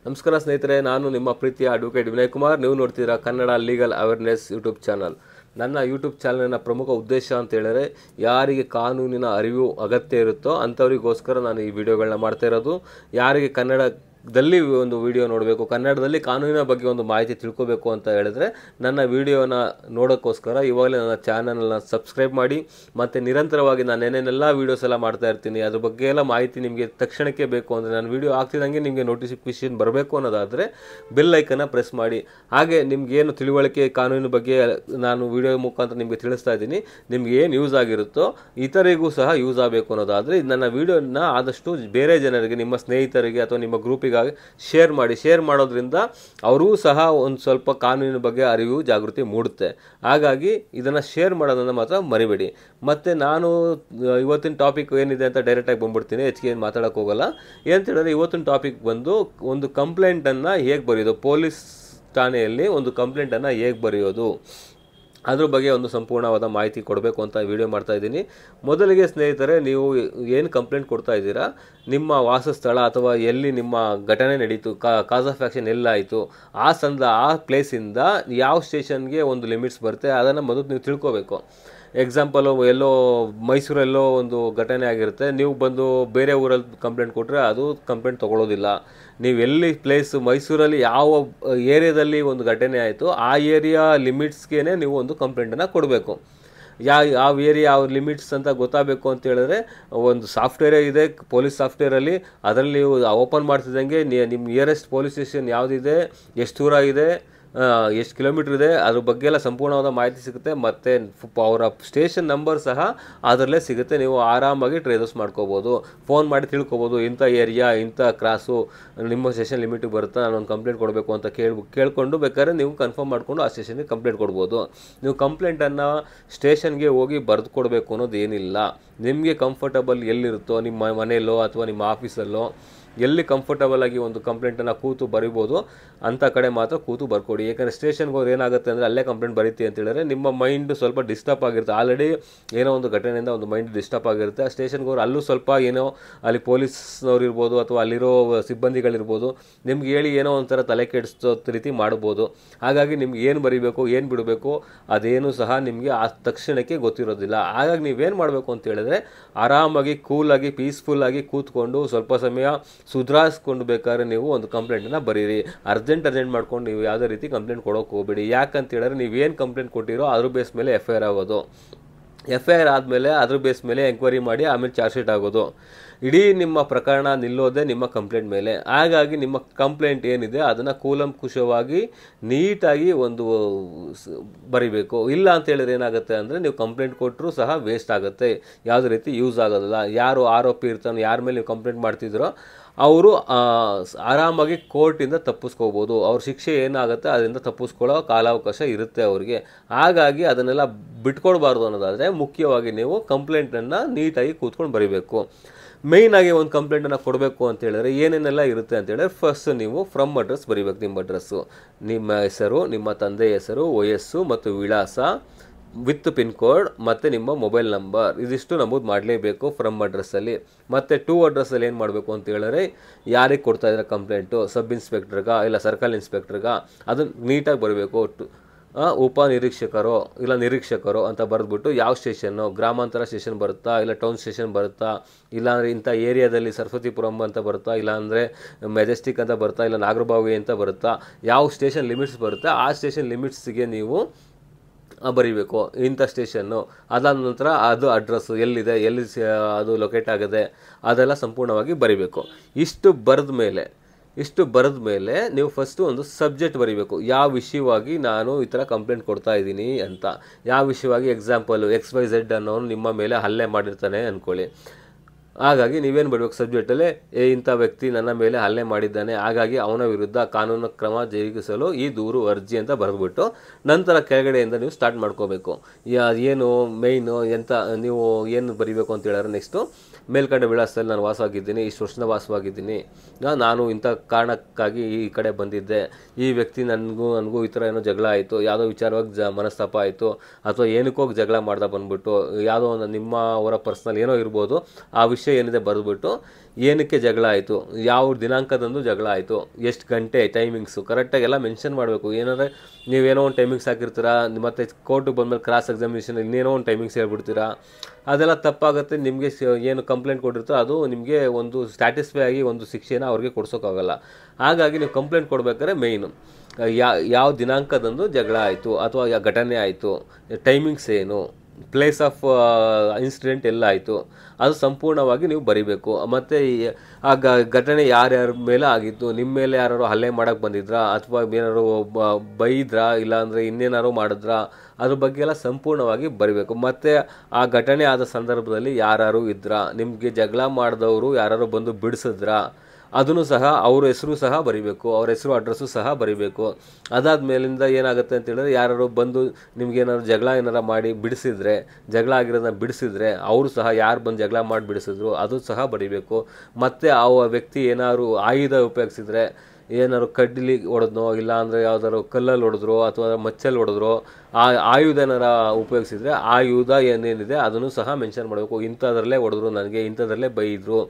ನಮಸ್ಕಾರ ಸ್ನೇಹಿತರೆ, ನಾನು ನಿಮ್ಮ ಪ್ರೀತಿಯ ಅಡ್ವೊಕೇಟ್ ವಿನಯ್ ಕುಮಾರ್. ನೀವು ನೋಡ್ತೀರಾ Kannada legal awareness YouTube channel. ನನ್ನ ಯೂಟ್ಯೂಬ್ ಚಾನಲ್ನ ಪ್ರಮುಖ ಉದ್ದೇಶ ಅಂತ ಹೇಳಿದ್ರೆ, ಯಾರಿಗೆ ಕಾನೂನಿನ ಅರಿವು ಅಗತ್ಯ ಇರುತ್ತೋ ಅಂಥವರಿಗೋಸ್ಕರ ನಾನು ಈ ವಿಡಿಯೋಗಳನ್ನ ಮಾಡ್ತಾ ಇರೋದು. ಯಾರಿಗೆ ಕನ್ನಡದಲ್ಲಿ ಒಂದು ವಿಡಿಯೋ ನೋಡಬೇಕು, ಕನ್ನಡದಲ್ಲಿ ಕಾನೂನಿನ ಬಗ್ಗೆ ಒಂದು ಮಾಹಿತಿ ತಿಳ್ಕೋಬೇಕು ಅಂತ ಹೇಳಿದ್ರೆ ನನ್ನ ವಿಡಿಯೋನ ನೋಡೋಕ್ಕೋಸ್ಕರ ಇವಾಗಲೇ ನನ್ನ ಚಾನಲ್ನ ಸಬ್ಸ್ಕ್ರೈಬ್ ಮಾಡಿ. ಮತ್ತು ನಿರಂತರವಾಗಿ ನಾನು ಏನೇನೆಲ್ಲ ವೀಡಿಯೋಸ್ ಎಲ್ಲ ಮಾಡ್ತಾ ಇರ್ತೀನಿ, ಅದ್ರ ಬಗ್ಗೆ ಎಲ್ಲ ಮಾಹಿತಿ ನಿಮಗೆ ತಕ್ಷಣಕ್ಕೆ ಬೇಕು ಅಂದರೆ, ನಾನು ವಿಡಿಯೋ ಆಗ್ತಿದ್ದಂಗೆ ನಿಮಗೆ ನೋಟಿಫಿಕೇಷನ್ ಬರಬೇಕು ಅನ್ನೋದಾದರೆ ಬೆಲ್ ಐಕನ್ನ ಪ್ರೆಸ್ ಮಾಡಿ. ಹಾಗೆ ನಿಮಗೇನು ತಿಳುವಳಿಕೆ ಕಾನೂನಿನ ಬಗ್ಗೆ ನಾನು ವಿಡಿಯೋ ಮುಖಾಂತರ ನಿಮಗೆ ತಿಳಿಸ್ತಾ ಇದ್ದೀನಿ, ನಿಮ್ಗೆ ಏನು ಯೂಸ್ ಆಗಿರುತ್ತೋ ಇತರಿಗೂ ಸಹ ಯೂಸ್ ಆಗಬೇಕು ಅನ್ನೋದಾದರೆ ನನ್ನ ವಿಡಿಯೋನ ಆದಷ್ಟು ಬೇರೆ ಜನರಿಗೆ, ನಿಮ್ಮ ಸ್ನೇಹಿತರಿಗೆ ಅಥವಾ ನಿಮ್ಮ ಗ್ರೂಪಿಗಾಗಿ ಶೇರ್ ಮಾಡಿ. ಶೇರ್ ಮಾಡೋದ್ರಿಂದ ಅವರೂ ಸಹ ಒಂದು ಸ್ವಲ್ಪ ಕಾನೂನಿನ ಬಗ್ಗೆ ಅರಿವು ಜಾಗೃತಿ ಮೂಡುತ್ತೆ. ಹಾಗಾಗಿ ಇದನ್ನು ಶೇರ್ ಮಾಡೋದನ್ನು ಮಾತ್ರ ಮರಿಬೇಡಿ. ಮತ್ತು ನಾನು ಇವತ್ತಿನ ಟಾಪಿಕ್ ಏನಿದೆ ಅಂತ ಡೈರೆಕ್ಟಾಗಿ ಬಂದ್ಬಿಡ್ತೀನಿ, ಹೆಚ್ಚಿಗೆ ಏನು ಮಾತಾಡೋಕ್ಕೆ ಹೋಗಲ್ಲ. ಏನಂತ ಹೇಳಿದ್ರೆ, ಇವತ್ತಿನ ಟಾಪಿಕ್ ಬಂದು ಒಂದು ಕಂಪ್ಲೇಂಟನ್ನು ಹೇಗೆ ಬರೆಯೋದು, ಪೊಲೀಸ್ ಠಾಣೆಯಲ್ಲಿ ಒಂದು ಕಂಪ್ಲೇಂಟನ್ನು ಹೇಗೆ ಬರೆಯೋದು, ಅದ್ರ ಬಗ್ಗೆ ಒಂದು ಸಂಪೂರ್ಣವಾದ ಮಾಹಿತಿ ಕೊಡಬೇಕು ಅಂತ ವಿಡಿಯೋ ಮಾಡ್ತಾ ಇದ್ದೀನಿ. ಮೊದಲಿಗೆ ಸ್ನೇಹಿತರೆ, ನೀವು ಏನು ಕಂಪ್ಲೇಂಟ್ ಕೊಡ್ತಾ ಇದ್ದೀರಾ, ನಿಮ್ಮ ವಾಸಸ್ಥಳ ಅಥವಾ ಎಲ್ಲಿ ನಿಮ್ಮ ಘಟನೆ ನಡೀತು, ಕಾಸ್ ಆಫ್ ಆ್ಯಕ್ಷನ್ ಎಲ್ಲಾಯಿತು, ಆ ಪ್ಲೇಸಿಂದ ಯಾವ ಸ್ಟೇಷನ್ಗೆ ಒಂದು ಲಿಮಿಟ್ಸ್ ಬರುತ್ತೆ ಅದನ್ನು ಮೊದಲು ನೀವು ತಿಳ್ಕೋಬೇಕು. ಎಕ್ಸಾಂಪಲು, ಎಲ್ಲೋ ಮೈಸೂರಲ್ಲೋ ಒಂದು ಘಟನೆ ಆಗಿರುತ್ತೆ, ನೀವು ಬಂದು ಬೇರೆ ಊರಲ್ಲಿ ಕಂಪ್ಲೇಂಟ್ ಕೊಟ್ಟರೆ ಅದು ಕಂಪ್ಲೇಂಟ್ ತೊಗೊಳ್ಳೋದಿಲ್ಲ. ನೀವು ಎಲ್ಲಿ ಪ್ಲೇಸು, ಮೈಸೂರಲ್ಲಿ ಯಾವ ಏರಿಯಾದಲ್ಲಿ ಒಂದು ಘಟನೆ ಆಯಿತು ಆ ಏರಿಯಾ ಲಿಮಿಟ್ಸ್ಗೆ ನೀವು ಒಂದು ಕಂಪ್ಲೇಂಟನ್ನು ಕೊಡಬೇಕು. ಯಾವ ಏರಿಯಾ ಯಾವ ಲಿಮಿಟ್ಸ್ ಅಂತ ಗೊತ್ತಾಗಬೇಕು ಅಂತ ಹೇಳಿದ್ರೆ, ಒಂದು ಸಾಫ್ಟ್ವೇರೇ ಇದೆ ಪೊಲೀಸ್ ಸಾಫ್ಟ್ವೇರಲ್ಲಿ, ಅದರಲ್ಲಿ ನೀವು ಓಪನ್ ಮಾಡ್ತಿದ್ದಂಗೆ ನಿಮ್ಮ ನಿಯರೆಸ್ಟ್ ಪೊಲೀಸ್ ಸ್ಟೇಷನ್ ಯಾವುದಿದೆ, ಎಷ್ಟು ದೂರ ಇದೆ, ಎಷ್ಟು ಕಿಲೋಮೀಟ್ರ್ ಇದೆ, ಅದ್ರ ಬಗ್ಗೆ ಎಲ್ಲ ಸಂಪೂರ್ಣವಾದ ಮಾಹಿತಿ ಸಿಗುತ್ತೆ. ಮತ್ತು ಅವರ ಸ್ಟೇಷನ್ ನಂಬರ್ ಸಹ ಅದರಲ್ಲೇ ಸಿಗುತ್ತೆ. ನೀವು ಆರಾಮಾಗಿ ಟ್ರೇಸಸ್ ಮಾಡ್ಕೋಬೋದು, ಫೋನ್ ಮಾಡಿ ತಿಳ್ಕೊಬೋದು, ಇಂಥ ಏರಿಯಾ ಇಂಥ ಕ್ರಾಸು ನಿಮ್ಮ ಸ್ಟೇಷನ್ ಲಿಮಿಟಿಗೆ ಬರುತ್ತಾ, ನಾನೊಂದು ಕಂಪ್ಲೇಂಟ್ ಕೊಡಬೇಕು ಅಂತ ಕೇಳಿಕೊಂಡು ಬೇಕಾದ್ರೆ ನೀವು ಕನ್ಫರ್ಮ್ ಮಾಡಿಕೊಂಡು ಆ ಸ್ಟೇಷನ್ಗೆ ಕಂಪ್ಲೇಂಟ್ ಕೊಡ್ಬೋದು. ನೀವು ಕಂಪ್ಲೇಂಟನ್ನು ಸ್ಟೇಷನ್ಗೆ ಹೋಗಿ ಬರೆದು ಕೊಡಬೇಕು ಅನ್ನೋದು ಏನಿಲ್ಲ. ನಿಮಗೆ ಕಂಫರ್ಟಬಲ್ ಎಲ್ಲಿರುತ್ತೋ, ನಿಮ್ಮ ಮನೆಯಲ್ಲೋ ಅಥವಾ ನಿಮ್ಮ ಆಫೀಸಲ್ಲೋ ಎಲ್ಲಿ ಕಂಫರ್ಟಬಲ್ ಆಗಿ ಒಂದು ಕಂಪ್ಲೇಂಟನ್ನು ಕೂತು ಬರಿಬೋದು ಅಂಥ ಕಡೆ ಮಾತ್ರ ಕೂತು ಬರ್ಕೊಡಿ. ಯಾಕಂದರೆ ಸ್ಟೇಷನ್ಗೆ ಹೋದ್ರೆ ಏನಾಗುತ್ತೆ ಅಂದರೆ, ಅಲ್ಲೇ ಕಂಪ್ಲೇಂಟ್ ಬರೀತಿ ಅಂತ ಹೇಳಿದ್ರೆ ನಿಮ್ಮ ಮೈಂಡು ಸ್ವಲ್ಪ ಡಿಸ್ಟರ್ಬ್ ಆಗಿರುತ್ತೆ. ಆಲ್ರೆಡಿ ಏನೋ ಒಂದು ಘಟನೆಯಿಂದ ಒಂದು ಮೈಂಡ್ ಡಿಸ್ಟರ್ಬ್ ಆಗಿರುತ್ತೆ. ಆ ಸ್ಟೇಷನ್ಗೆ ಹೋದ್ರೆ ಅಲ್ಲೂ ಸ್ವಲ್ಪ ಏನೋ ಅಲ್ಲಿ ಪೊಲೀಸ್ನವ್ರು ಇರ್ಬೋದು ಅಥವಾ ಅಲ್ಲಿರೋ ಸಿಬ್ಬಂದಿಗಳಿರ್ಬೋದು, ನಿಮ್ಗೆ ಹೇಳಿ ಏನೋ ಒಂಥರ ತಲೆ ಕೆಡಿಸೋ ರೀತಿ ಮಾಡ್ಬೋದು. ಹಾಗಾಗಿ ನಿಮ್ಗೆ ಏನು ಬರೀಬೇಕು ಏನು ಬಿಡಬೇಕು ಅದೇನು ಸಹ ನಿಮಗೆ ಆ ತಕ್ಷಣಕ್ಕೆ ಗೊತ್ತಿರೋದಿಲ್ಲ. ಹಾಗಾಗಿ ನೀವೇನು ಮಾಡಬೇಕು ಅಂತ ಹೇಳಿದ್ರೆ, ಆರಾಮಾಗಿ ಕೂಲಾಗಿ ಪೀಸ್ಫುಲ್ಲಾಗಿ ಕೂತ್ಕೊಂಡು ಸ್ವಲ್ಪ ಸಮಯ ಸುಧಾರಿಸ್ಕೊಂಡು ಬೇಕಾದ್ರೆ ನೀವು ಒಂದು ಕಂಪ್ಲೇಂಟನ್ನು ಬರೀರಿ. ಅರ್ಜೆಂಟ್ ಮಾಡ್ಕೊಂಡು ನೀವು ಯಾವುದೇ ರೀತಿ ಕಂಪ್ಲೇಂಟ್ ಕೊಡೋಕೆ ಹೋಗಬೇಡಿ. ಯಾಕಂತ ಹೇಳಿದ್ರೆ, ನೀವೇನು ಕಂಪ್ಲೇಂಟ್ ಕೊಟ್ಟಿರೋ ಅದ್ರ ಬೇಸ್ ಮೇಲೆ FIR ಆಗೋದು. FIR ಆದಮೇಲೆ ಅದ್ರ ಬೇಸ್ ಮೇಲೆ ಎಂಕ್ವೈರಿ ಮಾಡಿ ಆಮೇಲೆ ಚಾರ್ಜ್ ಶೀಟ್ ಆಗೋದು. ಇಡೀ ನಿಮ್ಮ ಪ್ರಕರಣ ನಿಲ್ಲೋದೇ ನಿಮ್ಮ ಕಂಪ್ಲೇಂಟ್ ಮೇಲೆ. ಹಾಗಾಗಿ ನಿಮ್ಮ ಕಂಪ್ಲೇಂಟ್ ಏನಿದೆ ಅದನ್ನು ಕೂಲಂಕುಷವಾಗಿ ನೀಟಾಗಿ ಒಂದು ಬರಿಬೇಕು. ಇಲ್ಲ ಅಂತ ಹೇಳಿದ್ರೆ ಏನಾಗುತ್ತೆ ಅಂದರೆ, ನೀವು ಕಂಪ್ಲೇಂಟ್ ಕೊಟ್ಟರೂ ಸಹ ವೇಸ್ಟ್ ಆಗುತ್ತೆ, ಯಾವುದೇ ರೀತಿ ಯೂಸ್ ಆಗೋದಿಲ್ಲ. ಯಾರು ಆರೋಪಿ ಇರ್ತಾನೋ, ಯಾರ ಮೇಲೆ ನೀವು ಕಂಪ್ಲೇಂಟ್ ಮಾಡ್ತಿದ್ರೋ ಅವರು ಆರಾಮಾಗಿ ಕೋರ್ಟಿಂದ ತಪ್ಪಿಸ್ಕೋಬೋದು. ಅವ್ರ ಶಿಕ್ಷೆ ಏನಾಗುತ್ತೆ ಅದರಿಂದ ತಪ್ಪಿಸ್ಕೊಳ್ಳೋ ಕಾಲಾವಕಾಶ ಇರುತ್ತೆ ಅವ್ರಿಗೆ. ಹಾಗಾಗಿ ಅದನ್ನೆಲ್ಲ ಬಿಟ್ಕೊಡ್ಬಾರ್ದು ಅನ್ನೋದಾದರೆ, ಮುಖ್ಯವಾಗಿ ನೀವು ಕಂಪ್ಲೇಂಟನ್ನು ನೀಟಾಗಿ ಕೂತ್ಕೊಂಡು ಬರೀಬೇಕು. ಮೇಯ್ನಾಗಿ ಒಂದು ಕಂಪ್ಲೇಂಟನ್ನು ಕೊಡಬೇಕು ಅಂತ ಹೇಳಿದ್ರೆ ಏನೇನೆಲ್ಲ ಇರುತ್ತೆ ಅಂತ ಹೇಳಿದ್ರೆ, ಫಸ್ಟ್ ನೀವು ಫ್ರಮ್ ಅಡ್ರೆಸ್ ಬರೀಬೇಕು. ನಿಮ್ಮ ಅಡ್ರೆಸ್ಸು, ನಿಮ್ಮ ಹೆಸರು, ನಿಮ್ಮ ತಂದೆ ಹೆಸರು, ವಯಸ್ಸು ಮತ್ತು ವಿಳಾಸ ವಿತ್ ಪಿನ್ ಕೋಡ್ ಮತ್ತು ನಿಮ್ಮ ಮೊಬೈಲ್ ನಂಬರ್, ಇದಿಷ್ಟು ನಮೂದು ಮಾಡಲೇಬೇಕು ಫ್ರಮ್ ಅಡ್ರೆಸ್ಸಲ್ಲಿ. ಮತ್ತು ಟು ಅಡ್ರೆಸ್ಸಲ್ಲಿ ಏನು ಮಾಡಬೇಕು ಅಂತ ಹೇಳಿದ್ರೆ, ಯಾರಿಗೆ ಕೊಡ್ತಾ ಇದ್ದಾರೆ ಕಂಪ್ಲೇಂಟು, ಸಬ್ ಇನ್ಸ್ಪೆಕ್ಟ್ರಿಗ ಇಲ್ಲ ಸರ್ಕಲ್ ಇನ್ಸ್ಪೆಕ್ಟ್ರಿಗ, ಅದನ್ನು ನೀಟಾಗಿ ಬರಬೇಕು. ಉಪನಿರೀಕ್ಷಕರು ಇಲ್ಲ ನಿರೀಕ್ಷಕರು ಅಂತ ಬರೆದ್ಬಿಟ್ಟು, ಯಾವ ಸ್ಟೇಷನ್ನು, ಗ್ರಾಮಾಂತರ ಸ್ಟೇಷನ್ ಬರುತ್ತಾ ಇಲ್ಲ ಟೌನ್ ಸ್ಟೇಷನ್ ಬರುತ್ತಾ, ಇಲ್ಲಾಂದರೆ ಇಂಥ ಏರಿಯಾದಲ್ಲಿ ಸರಸ್ವತಿಪುರಂ ಅಂತ ಬರುತ್ತಾ, ಇಲ್ಲಾಂದರೆ ಮೆಜೆಸ್ಟಿಕ್ ಅಂತ ಬರುತ್ತಾ, ಇಲ್ಲ ನಾಗರಬಾವಿ ಅಂತ ಬರುತ್ತಾ, ಯಾವ ಸ್ಟೇಷನ್ ಲಿಮಿಟ್ಸ್ ಬರುತ್ತೆ ಆ ಸ್ಟೇಷನ್ ಲಿಮಿಟ್ಸ್ಗೆ ನೀವು ಬರೀಬೇಕು ಇಂಥ ಸ್ಟೇಷನ್ನು. ಅದಾದ ನಂತರ ಅದು ಅಡ್ರೆಸ್ಸು ಎಲ್ಲಿದೆ, ಎಲ್ಲಿ ಅದು ಲೊಕೇಟ್ ಆಗಿದೆ ಅದೆಲ್ಲ ಸಂಪೂರ್ಣವಾಗಿ ಬರೀಬೇಕು. ಇಷ್ಟು ಬರೆದ ಮೇಲೆ ನೀವು ಫಸ್ಟು ಒಂದು ಸಬ್ಜೆಕ್ಟ್ ಬರೀಬೇಕು. ಯಾವ ವಿಷಯವಾಗಿ ನಾನು ಈ ಥರ ಕಂಪ್ಲೇಂಟ್ ಕೊಡ್ತಾ ಇದ್ದೀನಿ ಅಂತ, ಯಾವ ವಿಷಯವಾಗಿ. ಎಕ್ಸಾಂಪಲು, XYZ ಅನ್ನೋನು ನಿಮ್ಮ ಮೇಲೆ ಹಲ್ಲೆ ಮಾಡಿರ್ತಾನೆ ಅಂದ್ಕೊಳ್ಳಿ. ಹಾಗಾಗಿ ನೀವೇನು ಬರಬೇಕು ಸಬ್ಜೆಕ್ಟಲ್ಲಿ, ಇಂಥ ವ್ಯಕ್ತಿ ನನ್ನ ಮೇಲೆ ಹಲ್ಲೆ ಮಾಡಿದ್ದಾನೆ, ಹಾಗಾಗಿ ಅವನ ವಿರುದ್ಧ ಕಾನೂನು ಕ್ರಮ ಜರುಗಿಸಲು ಈ ದೂರು ಅರ್ಜಿ ಅಂತ ಬರೆದ್ಬಿಟ್ಟು, ನಂತರ ಕೆಳಗಡೆಯಿಂದ ನೀವು ಸ್ಟಾರ್ಟ್ ಮಾಡ್ಕೋಬೇಕು. ಏನು ಮೇಯ್ನು ನೀವು ಏನು ಬರೀಬೇಕು ಅಂತ ಹೇಳಿದ್ರೆ, ನೆಕ್ಸ್ಟು ಮೇಲ್ಕಂಡ ವಿಳಾಸದಲ್ಲಿ ನಾನು ವಾಸವಾಗಿದ್ದೀನಿ, ಇಷ್ಟು ವರ್ಷದ ವಾಸವಾಗಿದ್ದೀನಿ, ನಾನು ಇಂಥ ಕಾರಣಕ್ಕಾಗಿ ಈ ಕಡೆ ಬಂದಿದ್ದೆ, ಈ ವ್ಯಕ್ತಿ ನನಗೂ ಈ ಥರ ಏನೋ ಜಗಳ ಆಯಿತು, ಯಾವುದೋ ವಿಚಾರವಾಗಿ ಮನಸ್ತಾಪ ಆಯಿತು, ಅಥವಾ ಏನಕ್ಕೋಗಿ ಜಗಳ ಮಾಡ್ದೆ ಬಂದ್ಬಿಟ್ಟು, ಯಾವುದೋ ಒಂದು ನಿಮ್ಮ ಅವರ ಪರ್ಸ್ನಲ್ ಏನೋ ಇರ್ಬೋದು, ಆ ವಿಷಯ ವಿಷಯ ಏನಿದೆ ಬರೆದ್ಬಿಟ್ಟು ಏನಕ್ಕೆ ಜಗಳ ಆಯಿತು, ಯಾವ ದಿನಾಂಕದಂದು ಜಗಳ ಆಯಿತು, ಎಷ್ಟು ಗಂಟೆ, ಟೈಮಿಂಗ್ಸು ಕರೆಕ್ಟಾಗಿ ಎಲ್ಲ ಮೆನ್ಷನ್ ಮಾಡಬೇಕು. ಏನಂದರೆ ನೀವೇನೋ ಒಂದು ಟೈಮಿಂಗ್ಸ್ ಹಾಕಿರ್ತೀರಾ, ಮತ್ತು ಕೋರ್ಟಿಗೆ ಬಂದಮೇಲೆ ಕ್ರಾಸ್ ಎಕ್ಸಾಮಿನೇಷನ್ ಇನ್ನೇನೋ ಒಂದು ಟೈಮಿಂಗ್ಸ್ ಹೇಳ್ಬಿಡ್ತೀರಾ, ಅದೆಲ್ಲ ತಪ್ಪಾಗುತ್ತೆ. ನಿಮಗೆ ಏನು ಕಂಪ್ಲೇಂಟ್ ಕೊಟ್ಟಿರ್ತೋ ಅದು ನಿಮಗೆ ಒಂದು ಸ್ಟ್ಯಾಟಿಸ್ಫೈ ಆಗಿ ಒಂದು ಶಿಕ್ಷೆನ ಅವ್ರಿಗೆ ಕೊಡ್ಸೋಕ್ಕಾಗಲ್ಲ. ಹಾಗಾಗಿ ನೀವು ಕಂಪ್ಲೇಂಟ್ ಕೊಡ್ಬೇಕಾದ್ರೆ ಮೇಯ್ನು ಯಾವ ದಿನಾಂಕದಂದು ಜಗಳ ಆಯಿತು ಅಥವಾ ಯಾವ ಘಟನೆ ಆಯಿತು, ಟೈಮಿಂಗ್ಸ್ ಏನು, ಪ್ಲೇಸ್ ಆಫ್ ಇನ್ಸಿಡೆಂಟ್ ಎಲ್ಲ ಆಯಿತು, ಅದು ಸಂಪೂರ್ಣವಾಗಿ ನೀವು ಬರಿಬೇಕು. ಮತ್ತು ಆ ಘಟನೆ ಯಾರ್ಯಾರ ಮೇಲೆ ಆಗಿತ್ತು, ನಿಮ್ಮ ಮೇಲೆ ಯಾರು ಹಲ್ಲೆ ಮಾಡೋಕ್ಕೆ ಬಂದಿದ್ರಾ ಅಥವಾ ಏನಾರು ಬೈದ್ರಾ ಇಲ್ಲಾಂದರೆ ಇನ್ನೇನಾರು ಮಾಡಿದ್ರಾ, ಅದ್ರ ಬಗ್ಗೆ ಎಲ್ಲ ಸಂಪೂರ್ಣವಾಗಿ ಬರಿಬೇಕು. ಮತ್ತು ಆ ಘಟನೆ ಆದ ಸಂದರ್ಭದಲ್ಲಿ ಯಾರು ಇದ್ರಾ, ನಿಮಗೆ ಜಗಳ ಮಾಡಿದವರು ಯಾರು ಬಂದು ಬಿಡಿಸಿದ್ರಾ, ಅದನ್ನು ಸಹ ಅವ್ರ ಹೆಸರು ಸಹ ಬರಿಬೇಕು, ಅವ್ರ ಹೆಸರು ಅಡ್ರೆಸ್ಸು ಸಹ ಬರಿಬೇಕು. ಅದಾದ ಮೇಲಿಂದ ಏನಾಗುತ್ತೆ ಅಂತ ಹೇಳಿದ್ರೆ ಯಾರು ಬಂದು ನಿಮ್ಗೇನಾದ್ರು ಜಗಳ ಏನಾರು ಮಾಡಿ ಬಿಡಿಸಿದ್ರೆ, ಜಗಳ ಆಗಿರೋದನ್ನ ಬಿಡಿಸಿದ್ರೆ ಅವರು ಸಹ ಯಾರು ಬಂದು ಜಗಳ ಮಾಡಿ ಬಿಡಿಸಿದ್ರು ಅದು ಸಹ ಬರಿಬೇಕು. ಮತ್ತು ಆ ವ್ಯಕ್ತಿ ಏನಾದ್ರು ಆಯುಧ ಉಪಯೋಗಿಸಿದ್ರೆ, ಏನಾದ್ರು ಕಡ್ಡಿಲಿ ಹೊಡೆದ್ನೋ ಇಲ್ಲ ಅಂದರೆ ಯಾವ್ದಾದ್ರು ಕಲ್ಲಲ್ಲಿ ಹೊಡೆದ್ರು ಅಥವಾ ಮಚ್ಚಲ್ಲಿ ಹೊಡೆದ್ರು, ಆ ಆಯುಧ ಏನಾರ ಉಪಯೋಗಿಸಿದ್ರೆ ಆಯುಧ ಏನೇನಿದೆ ಅದನ್ನು ಸಹ ಮೆನ್ಷನ್ ಮಾಡಬೇಕು. ಇಂಥದ್ರಲ್ಲೇ ಹೊಡೆದ್ರು, ನನಗೆ ಇಂಥದ್ರಲ್ಲೇ ಬೈದರು,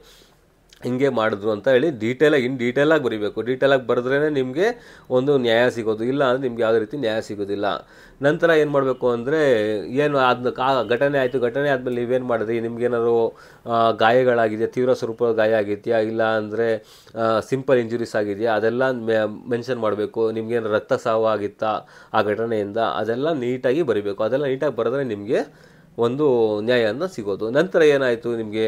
ಹಿಂಗೆ ಮಾಡಿದ್ರು ಅಂತ ಹೇಳಿ ಡೀಟೇಲಾಗಿ ಬರೀಬೇಕು. ಡೀಟೇಲಾಗಿ ಬರೆದ್ರೇ ನಿಮಗೆ ಒಂದು ನ್ಯಾಯ ಸಿಗೋದು, ಇಲ್ಲ ಅಂದರೆ ನಿಮ್ಗೆ ಯಾವುದೇ ರೀತಿ ನ್ಯಾಯ ಸಿಗೋದಿಲ್ಲ. ನಂತರ ಏನು ಮಾಡಬೇಕು ಅಂದರೆ, ಏನು ಘಟನೆ ಆಯಿತು, ಘಟನೆ ಆದಮೇಲೆ ನೀವೇನು ಮಾಡಿದ್ರಿ, ನಿಮ್ಗೇನಾದ್ರು ಗಾಯಗಳಾಗಿದೆಯಾ, ತೀವ್ರ ಸ್ವರೂಪದ ಗಾಯ ಆಗಿದೆಯಾ ಇಲ್ಲ ಅಂದರೆ ಸಿಂಪಲ್ ಇಂಜುರೀಸ್ ಆಗಿದೆಯಾ, ಅದೆಲ್ಲ ಮೆನ್ಷನ್ ಮಾಡಬೇಕು. ನಿಮ್ಗೇನು ರಕ್ತಸ್ರಾವ ಆಗಿತ್ತಾ ಆ ಘಟನೆಯಿಂದ, ಅದೆಲ್ಲ ನೀಟಾಗಿ ಬರೀಬೇಕು. ಅದೆಲ್ಲ ನೀಟಾಗಿ ಬರೆದ್ರೆ ನಿಮಗೆ ಒಂದು ನ್ಯಾಯನ ಸಿಗೋದು. ನಂತರ ಏನಾಯಿತು, ನಿಮಗೆ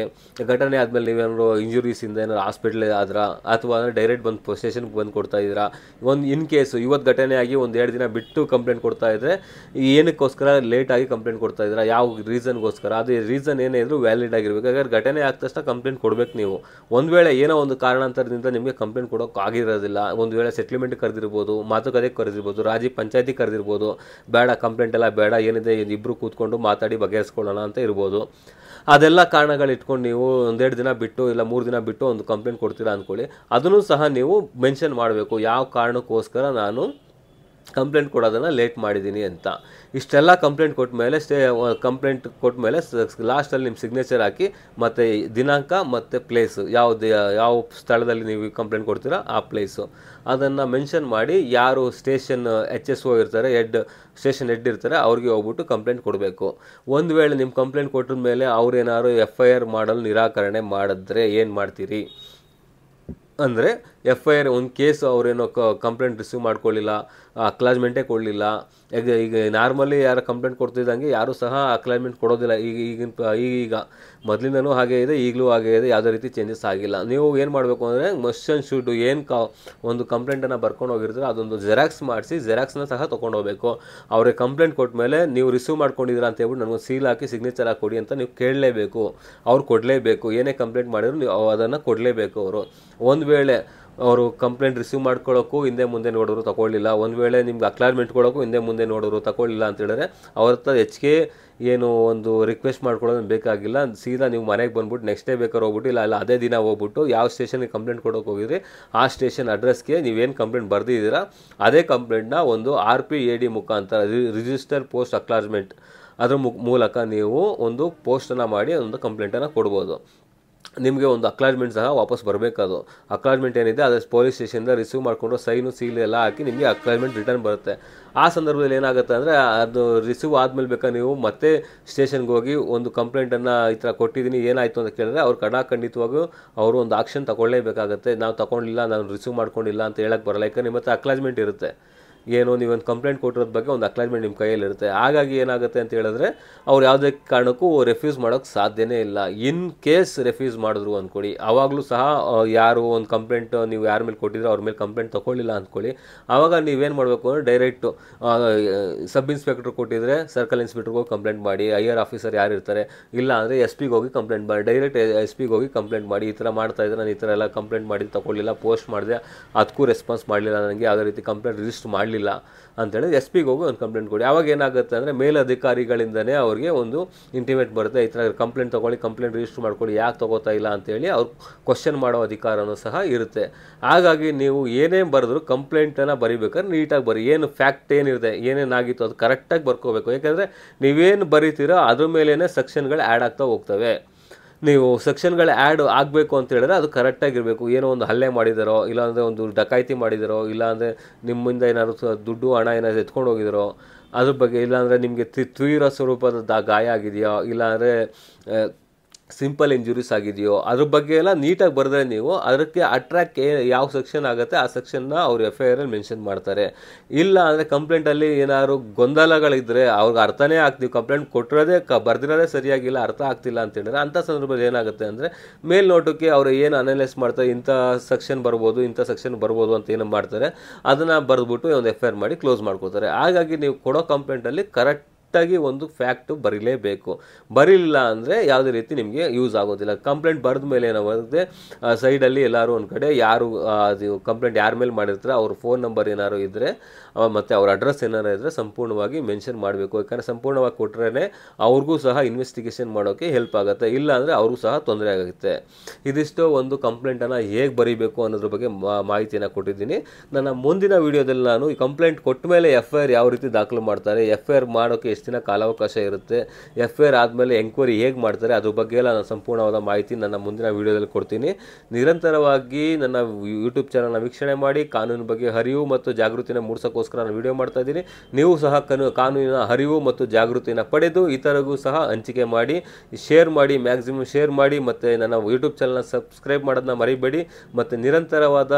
ಘಟನೆ ಆದಮೇಲೆ ನೀವೇನಾದ್ರು ಇಂಜುರೀಸಿಂದ ಏನಾದ್ರು ಹಾಸ್ಪಿಟ್ಲ್ ಆದ್ರ ಅಥವಾ ಡೈರೆಕ್ಟ್ ಬಂದು ಸ್ಟೇಷನ್ಗೆ ಬಂದು ಕೊಡ್ತಾ ಇದ್ದೀರಾ, ಒಂದು ಇನ್ ಕೇಸು ಇವತ್ತು ಘಟನೆ ಆಗಿ ಒಂದು 2 ದಿನ ಬಿಟ್ಟು ಕಂಪ್ಲೇಂಟ್ ಕೊಡ್ತಾ ಇದ್ದರೆ ಏನಕ್ಕೋಸ್ಕರ ಲೇಟಾಗಿ ಕಂಪ್ಲೇಂಟ್ ಕೊಡ್ತಾ ಇದ್ದೀರಾ, ಯಾವ ರೀಸನ್ಗೋಸ್ಕರ, ಅದು ರೀಸನ್ ಏನೇ ಇದ್ರೂ ವ್ಯಾಲಿಡ್ ಆಗಿರ್ಬೇಕು. ಹಾಗಾದ್ರೆ ಘಟನೆ ಆದ ತಕ್ಷಣ ಕಂಪ್ಲೇಂಟ್ ಕೊಡಬೇಕು ನೀವು. ಒಂದು ವೇಳೆ ಏನೋ ಒಂದು ಕಾರಣಾಂತರದಿಂದ ನಿಮಗೆ ಕಂಪ್ಲೇಂಟ್ ಕೊಡೋಕೆ ಆಗಿರೋದಿಲ್ಲ, ಒಂದು ವೇಳೆ ಸೆಟ್ಲ್ಮೆಂಟ್ ಕರೆದಿರ್ಬೋದು, ಮಾತುಕತೆಗೆ ಕರೆದಿರ್ಬೋದು, ರಾಜಿ ಪಂಚಾಯತಿ ಕರೆದಿರ್ಬೋದು, ಬೇಡ ಕಂಪ್ಲೇಂಟ್ ಎಲ್ಲ ಬೇಡ, ಏನಿದೆ ಇಬ್ಬರು ಕೂತ್ಕೊಂಡು ಮಾತಾಡಿ ಬಗೆಹರಿಸ್ಕೊಳ್ಳೋಣ ಅಂತ ಇರ್ಬೋದು. ಅದೆಲ್ಲ ಕಾರಣಗಳು ಇಟ್ಕೊಂಡು ನೀವು 1-2 ದಿನ ಬಿಟ್ಟು ಇಲ್ಲ 3 ದಿನ ಬಿಟ್ಟು ಒಂದು ಕಂಪ್ಲೇಂಟ್ ಕೊಡ್ತೀರಾ ಅಂದ್ಕೊಳ್ಳಿ, ಅದನ್ನು ಸಹ ನೀವು ಮೆನ್ಷನ್ ಮಾಡಬೇಕು, ಯಾವ ಕಾರಣಕ್ಕೋಸ್ಕರ ನಾನು ಕಂಪ್ಲೇಂಟ್ ಕೊಡೋದನ್ನು ಲೇಟ್ ಮಾಡಿದ್ದೀನಿ ಅಂತ. ಇಷ್ಟೆಲ್ಲ ಕಂಪ್ಲೇಂಟ್ ಕೊಟ್ಟ ಮೇಲೆ ಲಾಸ್ಟಲ್ಲಿ ನಿಮ್ಮ ಸಿಗ್ನೇಚರ್ ಹಾಕಿ ಮತ್ತು ದಿನಾಂಕ ಮತ್ತು ಪ್ಲೇಸು ಯಾವ ಸ್ಥಳದಲ್ಲಿ ನೀವು ಕಂಪ್ಲೇಂಟ್ ಕೊಡ್ತೀರಾ ಆ ಪ್ಲೇಸು ಅದನ್ನು ಮೆನ್ಷನ್ ಮಾಡಿ, ಯಾರು ಸ್ಟೇಷನ್ HSO ಇರ್ತಾರೆ, ಸ್ಟೇಷನ್ ಹೆಡ್ ಇರ್ತಾರೆ, ಅವ್ರಿಗೆ ಹೋಗ್ಬಿಟ್ಟು ಕಂಪ್ಲೇಂಟ್ ಕೊಡಬೇಕು. ಒಂದು ವೇಳೆ ನಿಮ್ಮ ಕಂಪ್ಲೇಂಟ್ ಕೊಟ್ಟಿದ ಮೇಲೆ ಅವ್ರೇನಾದ್ರು FIR ಮಾಡಲು ನಿರಾಕರಣೆ ಮಾಡಿದ್ರೆ ಏನು ಮಾಡ್ತೀರಿ ಅಂದರೆ, FIR ಒಂದು ಕೇಸು ಅವರೇನೋ ಕಂಪ್ಲೇಂಟ್ ರಿಸೀವ್ ಮಾಡ್ಕೊಳ್ಳಿಲ್ಲ, ಅಕ್ಲಾಜ್ಮೆಂಟೇ ಕೊಡಲಿಲ್ಲ. ಈಗ ನಾರ್ಮಲಿ ಯಾರು ಕಂಪ್ಲೇಂಟ್ ಕೊಡ್ತಿದ್ದಂಗೆ ಯಾರೂ ಸಹ ಅಕ್ಲಾಜ್ಮೆಂಟ್ ಕೊಡೋದಿಲ್ಲ. ಈಗ ಮೊದಲಿಂದನೂ ಹಾಗೆ ಇದೆ, ಈಗಲೂ ಹಾಗೆ ಇದೆ, ಯಾವುದೇ ರೀತಿ ಚೇಂಜಸ್ ಆಗಿಲ್ಲ. ನೀವು ಏನು ಮಾಡಬೇಕು ಅಂದರೆ ಮಸ್ಟ್ ಆ್ಯಂಡ್ ಶುಡ್ ಒಂದು ಕಂಪ್ಲೇಂಟನ್ನು ಬರ್ಕೊಂಡು ಹೋಗಿರ್ತಾರೆ ಅದೊಂದು ಜೆರಾಕ್ಸ್ ಮಾಡಿಸಿ ಜೆರಾಕ್ಸ್ನ ಸಹ ತೊಗೊಂಡು ಹೋಗಬೇಕು. ಅವ್ರಿಗೆ ಕಂಪ್ಲೇಂಟ್ ಕೊಟ್ಟ ಮೇಲೆ ನೀವು ರಿಸೀವ್ ಮಾಡ್ಕೊಂಡಿದ್ದೀರಾ ಅಂತ ಹೇಳ್ಬಿಟ್ಟು ನನಗೆ ಸೀಲ್ ಹಾಕಿ ಸಿಗ್ನೇಚರ್ ಹಾಕಿ ಕೊಡಿ ಅಂತ ನೀವು ಕೇಳಲೇಬೇಕು. ಅವ್ರು ಕೊಡಲೇಬೇಕು, ಏನೇ ಕಂಪ್ಲೇಂಟ್ ಮಾಡಿದ್ರು ನೀವು ಅದನ್ನು ಕೊಡಲೇಬೇಕು ಅವರು. ಒಂದು ವೇಳೆ ಅವರು ಕಂಪ್ಲೇಂಟ್ ರಿಸೀವ್ ಮಾಡ್ಕೊಳ್ಳೋಕ್ಕೂ ಹಿಂದೆ ಮುಂದೆ ನೋಡೋರು ತಗೊಳ್ಳಿಲ್ಲ, ಒಂದು ವೇಳೆ ನಿಮ್ಗೆ ಅಕ್ಲಾಜ್ಮೆಂಟ್ ಕೊಡೋಕ್ಕೂ ಹಿಂದೆ ಮುಂದೆ ನೋಡೋರು ತಗೊಳ್ಳಿಲ್ಲ ಅಂತ ಹೇಳಿದ್ರೆ ಅವ್ರ ಹತ್ರ ಹೆಚ್ಚಿಗೆ ಏನು ಒಂದು ರಿಕ್ವೆಸ್ಟ್ ಮಾಡ್ಕೊಳ್ಳೋದು ಬೇಕಾಗಿಲ್ಲ. ಸೀದಾ ನೀವು ಮನೆಗೆ ಬಂದ್ಬಿಟ್ಟು ನೆಕ್ಸ್ಟ್ ಡೇ ಬೇಕಾದ್ರೆ ಹೋಗ್ಬಿಟ್ಟು ಇಲ್ಲ ಅದೇ ದಿನ ಹೋಗ್ಬಿಟ್ಟು ಯಾವ ಸ್ಟೇಷನ್ಗೆ ಕಂಪ್ಲೇಂಟ್ ಕೊಡೋಕೆ ಹೋಗಿದ್ರಿ ಆ ಸ್ಟೇಷನ್ ಅಡ್ರೆಸ್ಗೆ ನೀವೇನು ಕಂಪ್ಲೇಂಟ್ ಬರೆದಿದ್ದೀರಾ ಅದೇ ಕಂಪ್ಲೇಂಟ್ನ ಒಂದು RPAD ಮುಖಾಂತರ ರಿಜಿಸ್ಟರ್ ಪೋಸ್ಟ್ ಅಕ್ಲಾಜ್ಮೆಂಟ್ ಅದ್ರ ಮೂಲಕ ನೀವು ಒಂದು ಪೋಸ್ಟನ್ನು ಮಾಡಿ ಒಂದು ಕಂಪ್ಲೇಂಟನ್ನು ಕೊಡ್ಬೋದು. ನಿಮಗೆ ಒಂದು ಅಕ್ಲಾಜ್ಮೆಂಟ್ ಸಹ ವಾಪಸ್ ಬರಬೇಕದು. ಅಕ್ಲಾಜ್ಮೆಂಟ್ ಏನಿದೆ ಅದು ಪೊಲೀಸ್ ಸ್ಟೇಷನಿಂದ ರಿಸೀವ್ ಮಾಡಿಕೊಂಡು ಸೈನು ಸೀಲ್ ಎಲ್ಲ ಹಾಕಿ ನಿಮಗೆ ಅಕ್ಲಾಜ್ಮೆಂಟ್ ರಿಟರ್ನ್ ಬರುತ್ತೆ. ಆ ಸಂದರ್ಭದಲ್ಲಿ ಏನಾಗುತ್ತೆ ಅಂದರೆ ಅದು ರಿಸೀವ್ ಆದಮೇಲೆ ಬೇಕಾ ನೀವು ಮತ್ತೆ ಸ್ಟೇಷನ್ಗೆ ಹೋಗಿ ಒಂದು ಕಂಪ್ಲೇಂಟನ್ನು ಈ ಥರ ಕೊಟ್ಟಿದ್ದೀನಿ ಏನಾಯಿತು ಅಂತ ಕೇಳಿದ್ರೆ ಅವ್ರು ಖಂಡಿತವಾಗೂ ಅವರು ಒಂದು ಆಕ್ಷನ್ ತಗೊಳ್ಳೇಬೇಕಾಗತ್ತೆ. ನಾವು ತಗೊಂಡಿಲ್ಲ, ನಾನು ರಿಸೀವ್ ಮಾಡ್ಕೊಂಡಿಲ್ಲ ಅಂತ ಹೇಳಕ್ಕೆ ಬರಲ್ಲ, ಯಾಕಂದರೆ ನಿಮ್ಮ ಹತ್ರ ಅಕ್ಲಾಜ್ಮೆಂಟ್ ಇರುತ್ತೆ. ಏನು ನೀವೊಂದು ಕಂಪ್ಲೇಂಟ್ ಕೊಟ್ಟಿರೋದ್ರ ಬಗ್ಗೆ ಒಂದು ಅಕ್ಲಾಜ್ಮೆಂಟ್ ನಿಮ್ಮ ಕೈಯಲ್ಲಿರುತ್ತೆ. ಹಾಗಾಗಿ ಏನಾಗುತ್ತೆ ಅಂತ ಹೇಳಿದ್ರೆ ಅವ್ರು ಯಾವುದೇ ಕಾರಣಕ್ಕೂ ರೆಫ್ಯೂಸ್ ಮಾಡೋಕ್ಕೆ ಸಾಧ್ಯನೇ ಇಲ್ಲ. ಇನ್ ಕೇಸ್ ರೆಫ್ಯೂಸ್ ಮಾಡಿದ್ರು ಅಂದ್ಕೊಳ್ಳಿ, ಆವಾಗಲೂ ಸಹ ಯಾರು ಒಂದು ಕಂಪ್ಲೇಂಟ್ ನೀವು ಯಾರ ಮೇಲೆ ಕೊಟ್ಟಿದ್ರೆ ಅವ್ರ ಮೇಲೆ ಕಂಪ್ಲೇಂಟ್ ತೊಗೊಳ್ಳಿಲ್ಲ ಅಂದ್ಕೊಳ್ಳಿ, ಆವಾಗ ನೀವೇನು ಮಾಡಬೇಕು ಅಂದರೆ ಡೈರೆಕ್ಟು ಸಬ್ ಇನ್ಸ್ಪೆಕ್ಟ್ರ್ ಕೊಟ್ಟಿದ್ರೆ ಸರ್ಕಲ್ ಇನ್ಸ್ಪೆಕ್ಟ್ರಿಗೆ ಹೋಗಿ ಕಂಪ್ಲೇಂಟ್ ಮಾಡಿ, ಹೈಯರ್ ಆಫೀಸರ್ ಯಾರು ಇರ್ತಾರೆ ಇಲ್ಲ ಅಂದರೆ SP ಹೋಗಿ ಕಂಪ್ಲೇಂಟ್ ಮಾಡಿ, ಡೈರೆಕ್ಟ್ SP ಹೋಗಿ ಕಂಪ್ಲೇಂಟ್ ಮಾಡಿ, ಈ ಥರ ಮಾಡ್ತಾಯಿದ್ರೆ ನಾನು ಈ ಥರ ಎಲ್ಲ ಕಂಪ್ಲೇಂಟ್ ಮಾಡಿ ತೊಗೊಳ್ಳಿಲ್ಲ, ಪೋಸ್ಟ್ ಮಾಡಿದೆ ಅದಕ್ಕೂ ರೆಸ್ಪಾನ್ಸ್ ಮಾಡಲಿಲ್ಲ, ನನಗೆ ಯಾವುದೇ ರೀತಿ ಕಂಪ್ಲೇಂಟ್ ರಿಜಿಸ್ಟರ್ ಮಾಡಲಿಲ್ಲ ಅಂತೇಳಿ SP ಹೋಗಿ ಒಂದು ಕಂಪ್ಲೇಂಟ್ ಕೊಡಿ. ಆವಾಗ ಏನಾಗುತ್ತೆ ಅಂದರೆ ಮೇಲಧಿಕಾರಿಗಳಿಂದನೇ ಅವ್ರಿಗೆ ಒಂದು ಇಂಟಿಮೇಟ್ ಬರುತ್ತೆ, ಈ ಥರ ಕಂಪ್ಲೇಂಟ್ ತೊಗೊಳ್ಳಿ, ಕಂಪ್ಲೇಂಟ್ ರಿಜಿಸ್ಟರ್ ಮಾಡ್ಕೊಳ್ಳಿ, ಯಾಕೆ ತೊಗೋತಾ ಇಲ್ಲ ಅಂತೇಳಿ ಅವ್ರು ಕ್ವಶನ್ ಮಾಡೋ ಅಧಿಕಾರನೂ ಸಹ ಇರುತ್ತೆ. ಹಾಗಾಗಿ ನೀವು ಏನೇ ಬರೆದ್ರು ಕಂಪ್ಲೇಂಟನ್ನು ಬರೀಬೇಕಾದ್ರೆ ನೀಟಾಗಿ ಬರೀ, ಏನು ಫ್ಯಾಕ್ಟ್ ಏನಿರುತ್ತೆ ಏನೇನಾಗಿತ್ತು ಅದು ಕರೆಕ್ಟಾಗಿ ಬರ್ಕೋಬೇಕು. ಯಾಕೆಂದರೆ ನೀವೇನು ಬರೀತೀರೋ ಅದ್ರ ಮೇಲೇ ಸೆಕ್ಷನ್ಗಳು ಆ್ಯಡ್ ಆಗ್ತಾ ಹೋಗ್ತವೆ. ನೀವು ಸೆಕ್ಷನ್ಗಳು ಆ್ಯಡ್ ಆಗಬೇಕು ಅಂತ ಹೇಳಿದ್ರೆ ಅದು ಕರೆಕ್ಟಾಗಿರಬೇಕು. ಏನೋ ಒಂದು ಹಲ್ಲೆ ಮಾಡಿದಾರೋ, ಇಲ್ಲಾಂದರೆ ಒಂದು ಡಕಾಯಿತಿ ಮಾಡಿದಾರೋ, ಇಲ್ಲಾಂದರೆ ನಿಮ್ಮಿಂದ ಏನಾದ್ರು ದುಡ್ಡು ಹಣ ಏನಾದ್ರು ಎತ್ಕೊಂಡು ಹೋಗಿದಾರೋ ಅದ್ರ ಬಗ್ಗೆ, ಇಲ್ಲಾಂದರೆ ನಿಮಗೆ ತೀವ್ರ ಸ್ವರೂಪದ ಗಾಯ ಆಗಿದೆಯೋ, ಇಲ್ಲಾಂದರೆ ಸಿಂಪಲ್ ಇಂಜುರೀಸ್ ಆಗಿದೆಯೋ ಅದ್ರ ಬಗ್ಗೆ ಎಲ್ಲ ನೀಟಾಗಿ ಬರೆದ್ರೆ ನೀವು ಅದಕ್ಕೆ ಅಟ್ರ್ಯಾಕ್ಟ್ ಯಾವ ಸೆಕ್ಷನ್ ಆಗುತ್ತೆ ಆ ಸೆಕ್ಷನ್ನ ಅವ್ರು FIR ಅಲ್ಲಿ ಮೆನ್ಷನ್ ಮಾಡ್ತಾರೆ. ಇಲ್ಲ ಅಂದರೆ ಕಂಪ್ಲೇಂಟಲ್ಲಿ ಏನಾದ್ರು ಗೊಂದಲಗಳಿದ್ದರೆ ಅವ್ರಿಗೆ ಅರ್ಥನೇ ಆಗ್ತೀವಿ, ಕಂಪ್ಲೇಂಟ್ ಕೊಟ್ಟಿರೋದೇ ಬರ್ದಿರೋದೇ ಸರಿಯಾಗಿಲ್ಲ, ಅರ್ಥ ಆಗ್ತಿಲ್ಲ ಅಂತ ಹೇಳಿದ್ರೆ ಅಂಥ ಸಂದರ್ಭದಲ್ಲಿ ಏನಾಗುತ್ತೆ ಅಂದರೆ ಮೇಲ್ನೋಟಕ್ಕೆ ಅವರು ಏನು ಅನಲೈಸ್ ಮಾಡ್ತಾರೆ, ಇಂಥ ಸೆಕ್ಷನ್ ಬರ್ಬೋದು, ಇಂಥ ಸೆಕ್ಷನ್ ಬರ್ಬೋದು ಅಂತ ಏನು ಮಾಡ್ತಾರೆ ಅದನ್ನು ಬರೆದ್ಬಿಟ್ಟು ಒಂದು FIR ಮಾಡಿ ಕ್ಲೋಸ್ ಮಾಡ್ಕೋತಾರೆ. ಹಾಗಾಗಿ ನೀವು ಕೊಡೋ ಕಂಪ್ಲೇಂಟಲ್ಲಿ ಕರೆಕ್ಟಾಗಿ ಒಂದು ಫ್ಯಾಕ್ಟು ಬರೀಲೇಬೇಕು. ಬರೀಲಿಲ್ಲ ಅಂದರೆ ಯಾವುದೇ ರೀತಿ ನಿಮಗೆ ಯೂಸ್ ಆಗೋದಿಲ್ಲ. ಕಂಪ್ಲೇಂಟ್ ಬರೆದ ಮೇಲೆ ಏನಾಗುತ್ತೆ, ಸೈಡಲ್ಲಿ ಎಲ್ಲರೂ ಒಂದು ಕಡೆ ಯಾರು ಅದು ಕಂಪ್ಲೇಂಟ್ ಯಾರ ಮೇಲೆ ಮಾಡಿರ್ತಾರೆ ಅವ್ರ ಫೋನ್ ನಂಬರ್ ಏನಾದ್ರು ಇದ್ದರೆ ಮತ್ತು ಅವ್ರ ಅಡ್ರೆಸ್ ಏನಾರು ಇದ್ದರೆ ಸಂಪೂರ್ಣವಾಗಿ ಮೆನ್ಷನ್ ಮಾಡಬೇಕು. ಯಾಕಂದರೆ ಸಂಪೂರ್ಣವಾಗಿ ಕೊಟ್ಟರೆ ಅವ್ರಿಗೂ ಸಹ ಇನ್ವೆಸ್ಟಿಗೇಷನ್ ಮಾಡೋಕ್ಕೆ ಹೆಲ್ಪ್ ಆಗುತ್ತೆ, ಇಲ್ಲ ಅಂದರೆ ಅವ್ರಿಗೂ ಸಹ ತೊಂದರೆ ಆಗುತ್ತೆ. ಇದಿಷ್ಟು ಒಂದು ಕಂಪ್ಲೇಂಟನ್ನು ಹೇಗೆ ಬರೀಬೇಕು ಅನ್ನೋದ್ರ ಬಗ್ಗೆ ಮಾಹಿತಿಯನ್ನು ಕೊಟ್ಟಿದ್ದೀನಿ. ನನ್ನ ಮುಂದಿನ ವೀಡಿಯೋದಲ್ಲಿ ನಾನು ಈ ಕಂಪ್ಲೇಂಟ್ ಕೊಟ್ಟ ಮೇಲೆ FIR ಯಾವ ರೀತಿ ದಾಖಲು ಮಾಡ್ತಾರೆ, FIR ಮಾಡೋಕ್ಕೆ ಎಷ್ಟು ದಿನ ಕಾಲಾವಕಾಶ ಇರುತ್ತೆ, FIR ಆದಮೇಲೆ ಎಂಕ್ವೈರಿ ಹೇಗೆ ಮಾಡ್ತಾರೆ ಅದ್ರ ಬಗ್ಗೆ ಎಲ್ಲ ನಾನು ಸಂಪೂರ್ಣವಾದ ಮಾಹಿತಿ ನನ್ನ ಮುಂದಿನ ವೀಡಿಯೋದಲ್ಲಿ ಕೊಡ್ತೀನಿ. ನಿರಂತರವಾಗಿ ನನ್ನ ಯೂಟ್ಯೂಬ್ ಚಾನಲ್ನ ವೀಕ್ಷಣೆ ಮಾಡಿ ಕಾನೂನು ಬಗ್ಗೆ ಅರಿವು ಮತ್ತು ಜಾಗೃತಿನ ಮೂಡಿಸೋಕ್ಕೋಸ್ಕರ ನಾನು ವಿಡಿಯೋ ಮಾಡ್ತಾ ಇದ್ದೀನಿ. ನೀವು ಸಹ ಕಾನೂನಿನ ಅರಿವು ಮತ್ತು ಜಾಗೃತಿಯನ್ನು ಪಡೆದು ಇತರರಿಗೂ ಸಹ ಹಂಚಿಕೆ ಮಾಡಿ, ಶೇರ್ ಮಾಡಿ, ಮ್ಯಾಕ್ಸಿಮಮ್ ಶೇರ್ ಮಾಡಿ, ಮತ್ತು ನನ್ನ ಯೂಟ್ಯೂಬ್ ಚಾನಲ್ನ ಸಬ್ಸ್ಕ್ರೈಬ್ ಮಾಡೋದನ್ನ ಮರಿಬೇಡಿ. ಮತ್ತು ನಿರಂತರವಾದ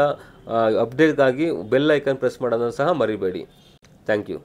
ಅಪ್ಡೇಟ್ಗಾಗಿ ಬೆಲ್ ಐಕನ್ ಪ್ರೆಸ್ ಮಾಡೋದನ್ನು ಸಹ ಮರಿಬೇಡಿ. Thank you.